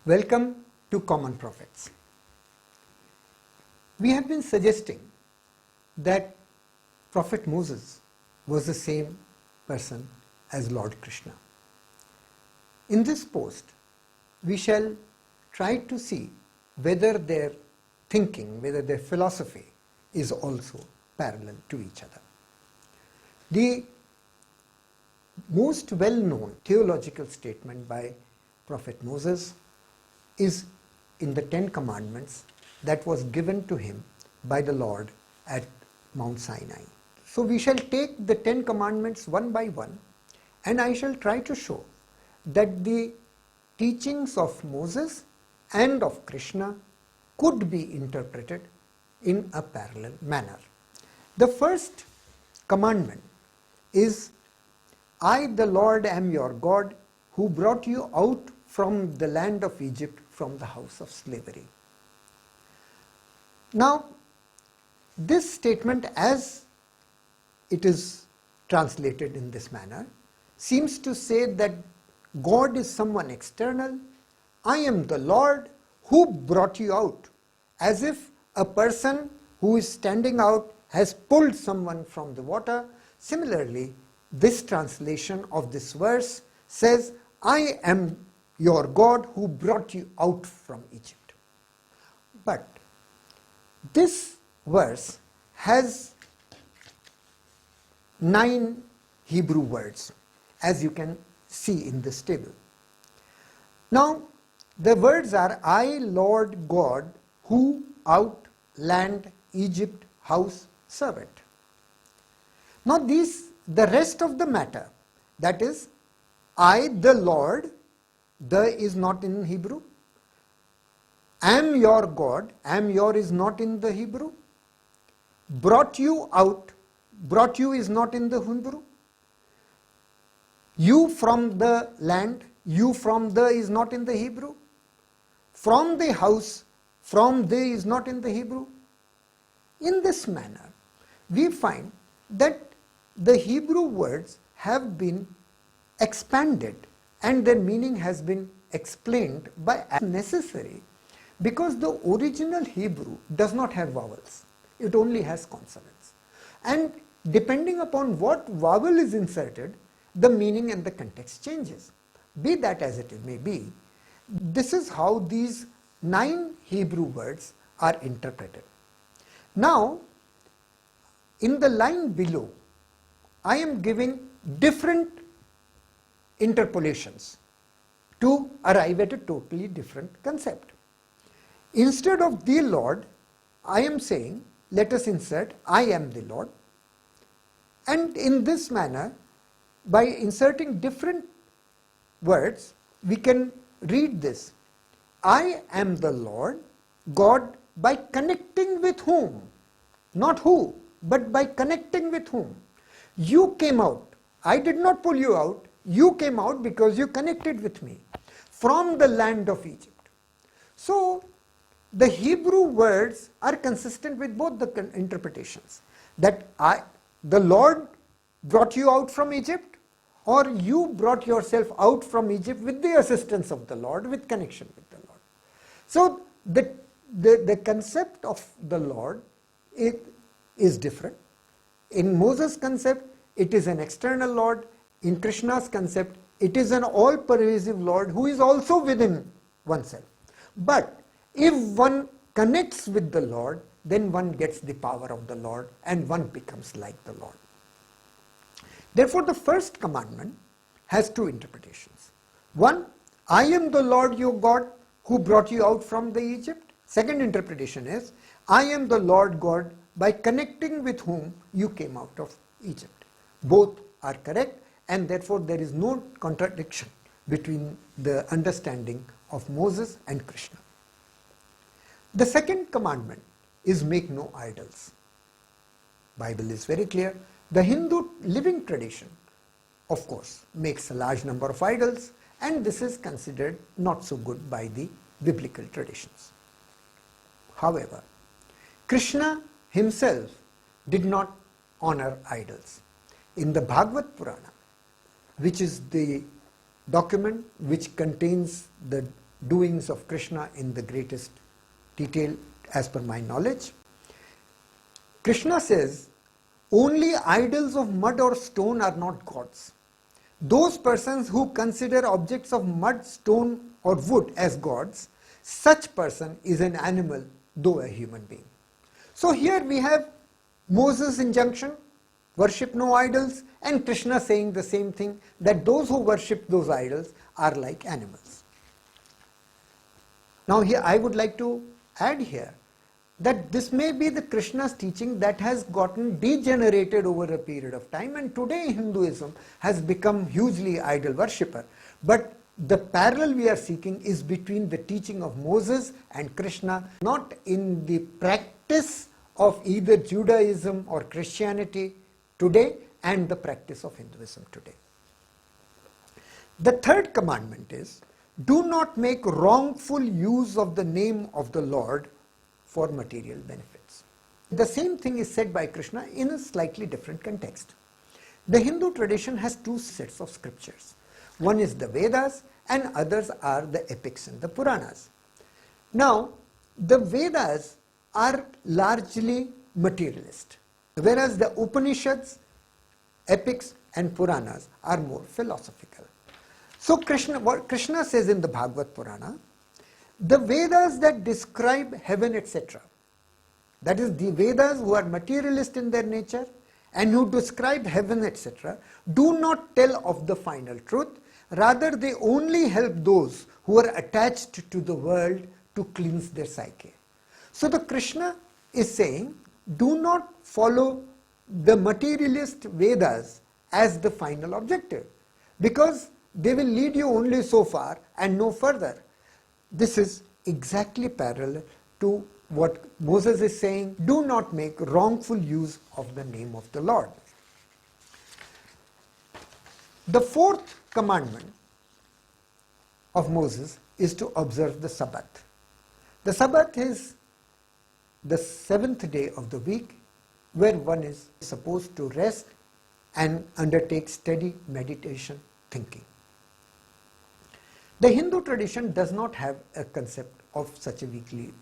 Welcome to Commonprophets. We have been suggesting that Prophet Moses was the same person as Lord Krishna. In this post, we shall try to see whether their thinking, whether their philosophy is also parallel to each other. The most well-known theological statement by Prophet Moses is in the 10 Commandments that was given to him by the Lord at Mount Sinai. So we shall take the 10 Commandments one by one, and I shall try to show that the teachings of Moses and of Krishna could be interpreted in a parallel manner. The first commandment is, I the Lord am your God who brought you out from the land of Egypt, from the house of slavery. Now, this statement as it is translated in this manner seems to say that God is someone external. I am the Lord who brought you out, as if a person who is standing out has pulled someone from the water. Similarly, this translation of this verse says, I am your God who brought you out from Egypt. But this verse has 9 Hebrew words, as you can see in this table. Now, the words are, I, Lord God, who out land Egypt house servant. Now the rest of the matter, that is, I the Lord, the is not in Hebrew. Am your God, am your is not in the Hebrew. Brought you out, brought you is not in the Hebrew. You from the land, you from the is not in the Hebrew. From the house, from the is not in the Hebrew. In this manner, we find that the Hebrew words have been expanded and their meaning has been explained by as necessary, because the original Hebrew does not have vowels. It only has consonants. And depending upon what vowel is inserted, the meaning and the context changes. Be that as it may be, this is how these 9 Hebrew words are interpreted. Now, in the line below, I am giving different interpolations to arrive at a totally different concept. Instead of the Lord, I am saying, let us insert, I am the Lord. And in this manner, by inserting different words, we can read this. I am the Lord God, by connecting with whom, not who, but by connecting with whom. You came out. I did not pull you out. You came out because you connected with me from the land of Egypt. So, the Hebrew words are consistent with both the interpretations. That the Lord brought you out from Egypt, or you brought yourself out from Egypt with the assistance of the Lord, with connection with the Lord. So, the concept of the Lord is different. In Moses' concept, it is an external Lord. In Krishna's concept, it is an all-pervasive Lord who is also within oneself. But if one connects with the Lord, then one gets the power of the Lord and one becomes like the Lord. Therefore, the first commandment has 2 interpretations. One, I am the Lord your God who brought you out from the Egypt. Second interpretation is, I am the Lord God by connecting with whom you came out of Egypt. Both are correct, and therefore there is no contradiction between the understanding of Moses and Krishna. The second commandment is make no idols. Bible is very clear. The Hindu living tradition, of course, makes a large number of idols, and this is considered not so good by the biblical traditions. However, Krishna himself did not honor idols. In the Bhagavad Purana, which is the document which contains the doings of Krishna in the greatest detail as per my knowledge. Krishna says, only idols of mud or stone are not gods. Those persons who consider objects of mud, stone or wood as gods, such person is an animal, though a human being. So here we have Moses' injunction, worship no idols, and Krishna saying the same thing, that those who worship those idols are like animals. Now here I would like to add here that this may be the Krishna's teaching that has gotten degenerated over a period of time, and today Hinduism has become hugely idol worshipper. But the parallel we are seeking is between the teaching of Moses and Krishna, not in the practice of either Judaism or Christianity today and the practice of Hinduism today. The third commandment is, do not make wrongful use of the name of the Lord for material benefits. The same thing is said by Krishna in a slightly different context. The Hindu tradition has two sets of scriptures. One is the Vedas and others are the epics and the Puranas. Now, the Vedas are largely materialist, whereas the Upanishads, epics and Puranas are more philosophical. So what Krishna says in the Bhagavad Purana, the Vedas that describe heaven, etc., that is the Vedas who are materialist in their nature and who describe heaven, etc., do not tell of the final truth. Rather, they only help those who are attached to the world to cleanse their psyche. So the Krishna is saying, do not follow the materialist Vedas as the final objective, because they will lead you only so far and no further. This is exactly parallel to what Moses is saying, do not make wrongful use of the name of the Lord. The fourth commandment of Moses is to observe the Sabbath. The Sabbath is the seventh day of the week, where one is supposed to rest and undertake steady meditation, thinking. The Hindu tradition does not have a concept of such a weekly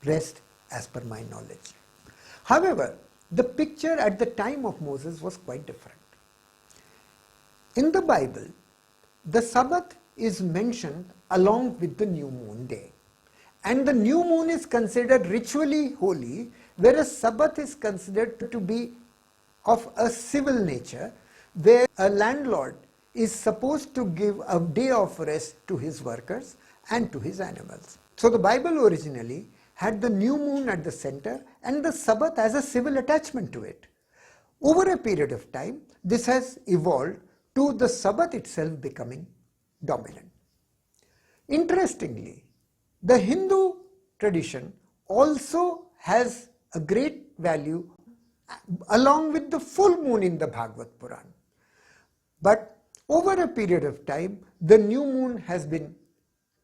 rest as per my knowledge. However, the picture at the time of Moses was quite different. In the Bible, the Sabbath is mentioned along with the new moon day. And the new moon is considered ritually holy, whereas Sabbath is considered to be of a civil nature, where a landlord is supposed to give a day of rest to his workers and to his animals. So the Bible originally had the new moon at the center and the Sabbath as a civil attachment to it. Over a period of time, this has evolved to the Sabbath itself becoming dominant. Interestingly, the Hindu tradition also has a great value along with the full moon in the Bhagavad Puran. But over a period of time, the new moon has been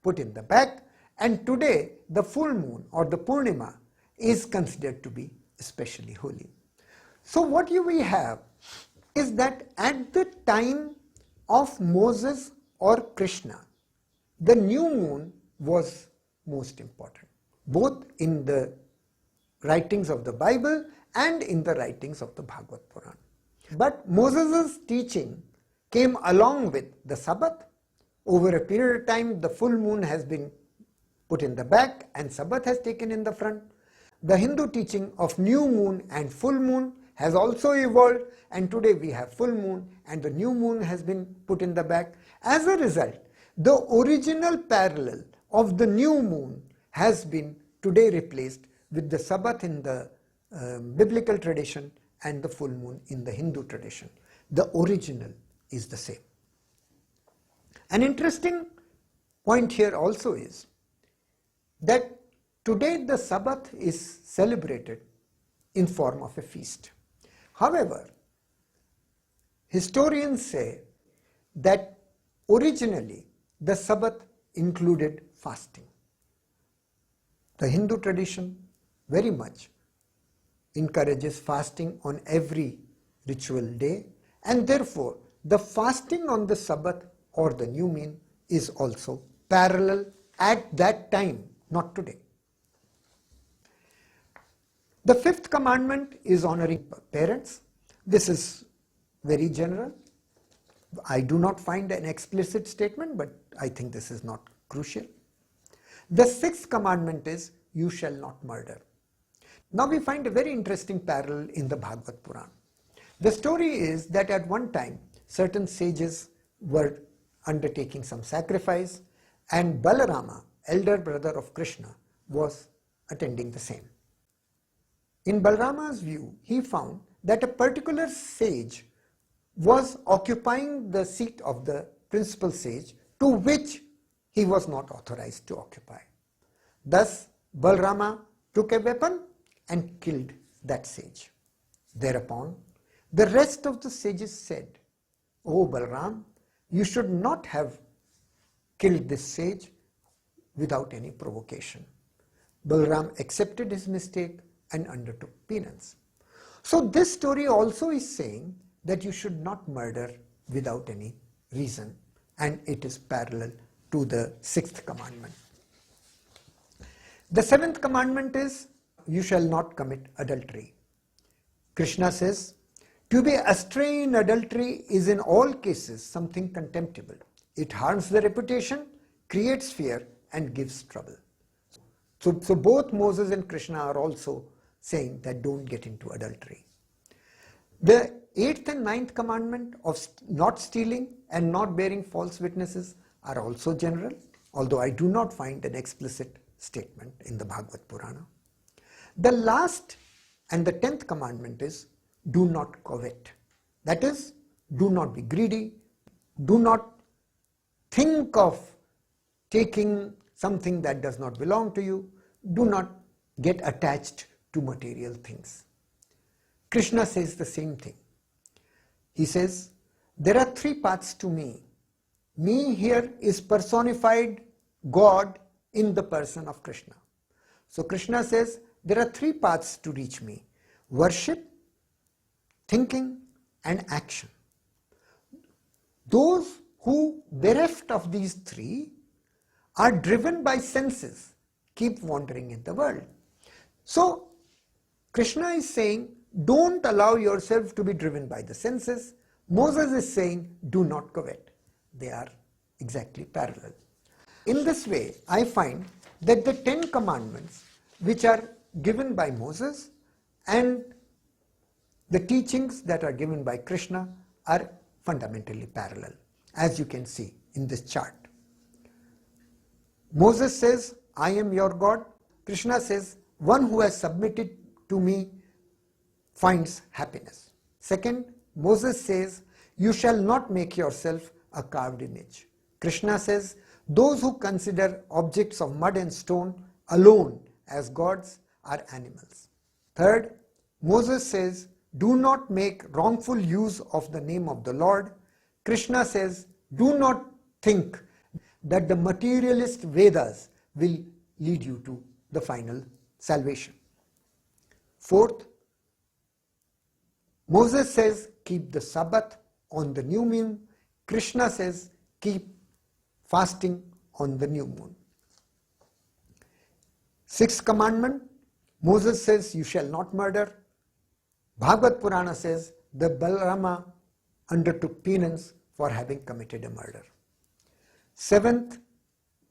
put in the back, and today the full moon or the Purnima is considered to be especially holy. So what we have is that at the time of Moses or Krishna, the new moon was most important, both in the writings of the Bible and in the writings of the Bhagavad Puran. But Moses' teaching came along with the Sabbath. Over a period of time, the full moon has been put in the back and Sabbath has taken in the front. The Hindu teaching of new moon and full moon has also evolved, and today we have full moon and the new moon has been put in the back. As a result, the original parallel of the new moon has been today replaced with the Sabbath in the biblical tradition and the full moon in the Hindu tradition. The original is the same. An interesting point here also is that today the Sabbath is celebrated in form of a feast. However, historians say that originally the Sabbath included fasting. The Hindu tradition very much encourages fasting on every ritual day, and therefore the fasting on the Sabbath or the new moon is also parallel at that time, not today. The fifth commandment is honoring parents. This is very general. I do not find an explicit statement, but I think this is not crucial. The sixth commandment is, you shall not murder. Now we find a very interesting parallel in the Bhagavad Puran. The story is that at one time, certain sages were undertaking some sacrifice, and Balarama, elder brother of Krishna, was attending the same. In Balarama's view, he found that a particular sage was occupying the seat of the principal sage, to which he was not authorized to occupy. Thus, Balarama took a weapon and killed that sage. Thereupon, the rest of the sages said, "O Balaram, you should not have killed this sage without any provocation." Balaram accepted his mistake and undertook penance. So this story also is saying that you should not murder without any reason, and it is parallel to the sixth commandment. The seventh commandment is, you shall not commit adultery. Krishna says, to be astray in adultery is in all cases something contemptible. It harms the reputation, creates fear, and gives trouble. So both Moses and Krishna are also saying that don't get into adultery. The eighth and ninth commandment of not stealing and not bearing false witnesses are also general, although I do not find an explicit statement in the Bhagavad Purana. The last and the 10th commandment is, do not covet. That is, do not be greedy, do not think of taking something that does not belong to you, do not get attached to material things. Krishna says the same thing. He says, there are three paths to me. Me here is personified God in the person of Krishna. So Krishna says, there are three paths to reach me: worship, thinking, and action. Those who, bereft of these three, are driven by senses, keep wandering in the world. So Krishna is saying, don't allow yourself to be driven by the senses. Moses is saying, do not covet. They are exactly parallel. In this way, I find that the 10 commandments which are given by Moses and the teachings that are given by Krishna are fundamentally parallel, as you can see in this chart. Moses says, I am your God. Krishna says, one who has submitted to me finds happiness. Second, Moses says, you shall not make yourself a carved image. Krishna says, those who consider objects of mud and stone alone as gods are animals. Third, Moses says, do not make wrongful use of the name of the Lord. Krishna says, do not think that the materialist Vedas will lead you to the final salvation. Fourth, Moses says, keep the Sabbath on the new moon. Krishna says, keep fasting on the new moon. Sixth commandment, Moses says, you shall not murder. Bhagavad Purana says, the Balarama undertook penance for having committed a murder. Seventh,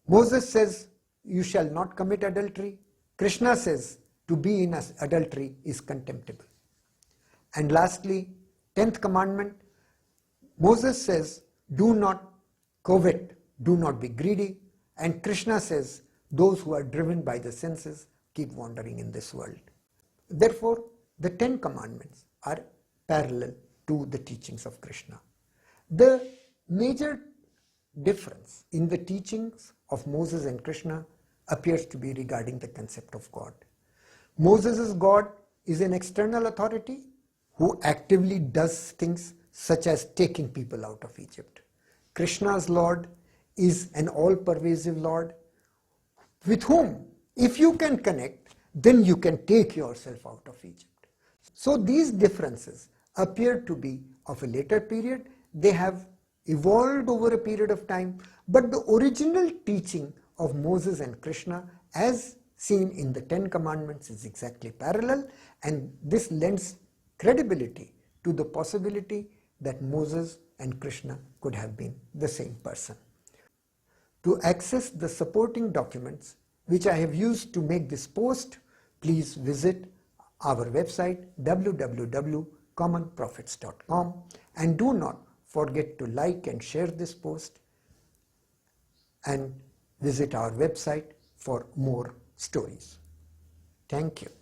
Moses says, you shall not commit adultery. Krishna says, to be in adultery is contemptible. And lastly, 10th commandment, Moses says, do not covet, do not be greedy. And Krishna says, those who are driven by the senses keep wandering in this world. Therefore, the 10 commandments are parallel to the teachings of Krishna. The major difference in the teachings of Moses and Krishna appears to be regarding the concept of God. Moses' God is an external authority who actively does things such as taking people out of Egypt. Krishna's Lord is an all-pervasive Lord with whom, if you can connect, then you can take yourself out of Egypt. So these differences appear to be of a later period. They have evolved over a period of time, but the original teaching of Moses and Krishna as seen in the 10 Commandments is exactly parallel, and this lends credibility to the possibility that Moses and Krishna could have been the same person. To access the supporting documents which I have used to make this post, please visit our website www.commonprophets.com, and do not forget to like and share this post, and visit our website for more stories. Thank you.